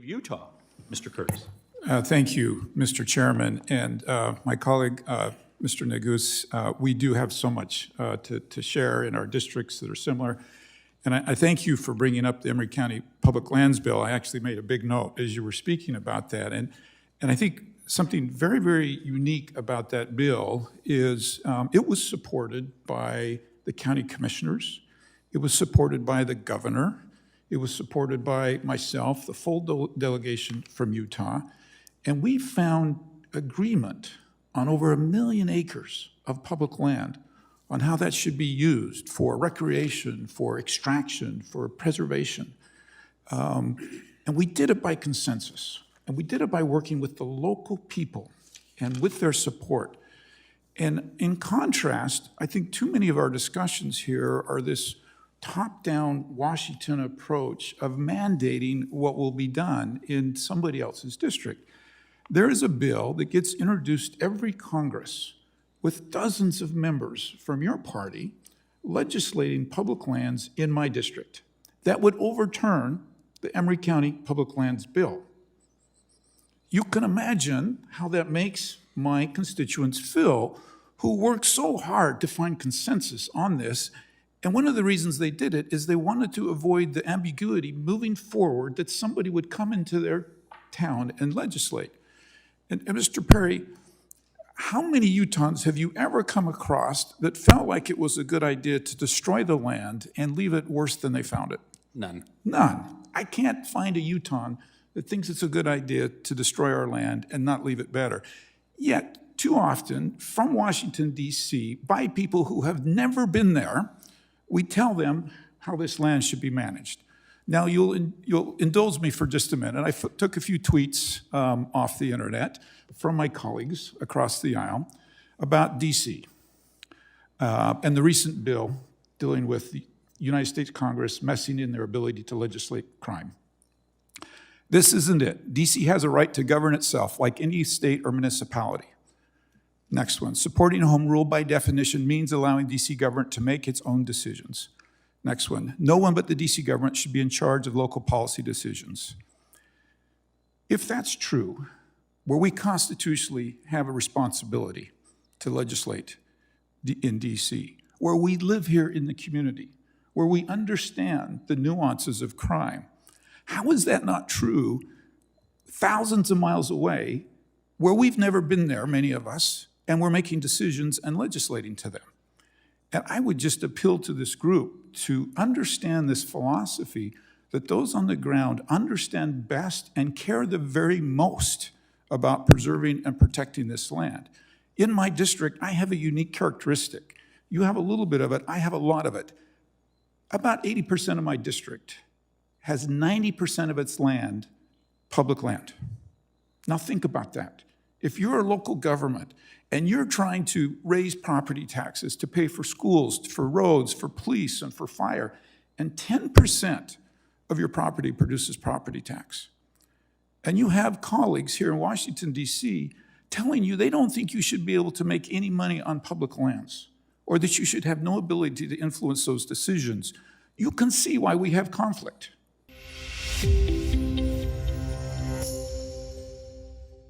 of Utah. Mr. Curtis. Thank you, Mr. Chairman, and my colleague, Mr. Negus. We do have so much to share in our districts that are similar. And I thank you for bringing up the Emory County Public Lands Bill. I actually made a big note as you were speaking about that. And I think something very, very unique about that bill is it was supported by the county commissioners. It was supported by the governor. It was supported by myself, the full delegation from Utah. And we found agreement on over 1 million acres of public land on how that should be used for recreation, for extraction, for preservation. And we did it by consensus. And we did it by working with the local people and with their support. And in contrast, I think too many of our discussions here are this top-down Washington approach of mandating what will be done in somebody else's district. There is a bill that gets introduced every Congress with dozens of members from your party legislating public lands in my district that would overturn the Emory County Public Lands Bill. You can imagine how that makes my constituents feel who worked so hard to find consensus on this. And one of the reasons they did it is they wanted to avoid the ambiguity moving forward that somebody would come into their town and legislate. And Mr. Perry, how many Utahns have you ever come across that felt like it was a good idea to destroy the land and leave it worse than they found it? None. None. I can't find a Utahn that thinks it's a good idea to destroy our land and not leave it better. Yet, too often, from Washington, D.C., by people who have never been there, we tell them how this land should be managed. Now, you'll indulge me for just a minute. I took a few tweets off the internet from my colleagues across the aisle about D.C. And the recent bill dealing with the United States Congress messing in their ability to legislate crime. This isn't it. D.C. has a right to govern itself like any state or municipality. Next one, supporting home rule by definition means allowing D.C. government to make its own decisions. Next one, no one but the D.C. government should be in charge of local policy decisions. If that's true, where we constitutionally have a responsibility to legislate in D.C., where we live here in the community, where we understand the nuances of crime, how is that not true thousands of miles away, where we've never been there, many of us, and we're making decisions and legislating to them? And I would just appeal to this group to understand this philosophy that those on the ground understand best and care the very most about preserving and protecting this land. In my district, I have a unique characteristic. You have a little bit of it, I have a lot of it. About 80% of my district has 90% of its land public land. Now think about that. If you're a local government and you're trying to raise property taxes to pay for schools, for roads, for police, and for fire, and 10% of your property produces property tax, and you have colleagues here in Washington, D.C. telling you they don't think you should be able to make any money on public lands, or that you should have no ability to influence those decisions, you can see why we have conflict.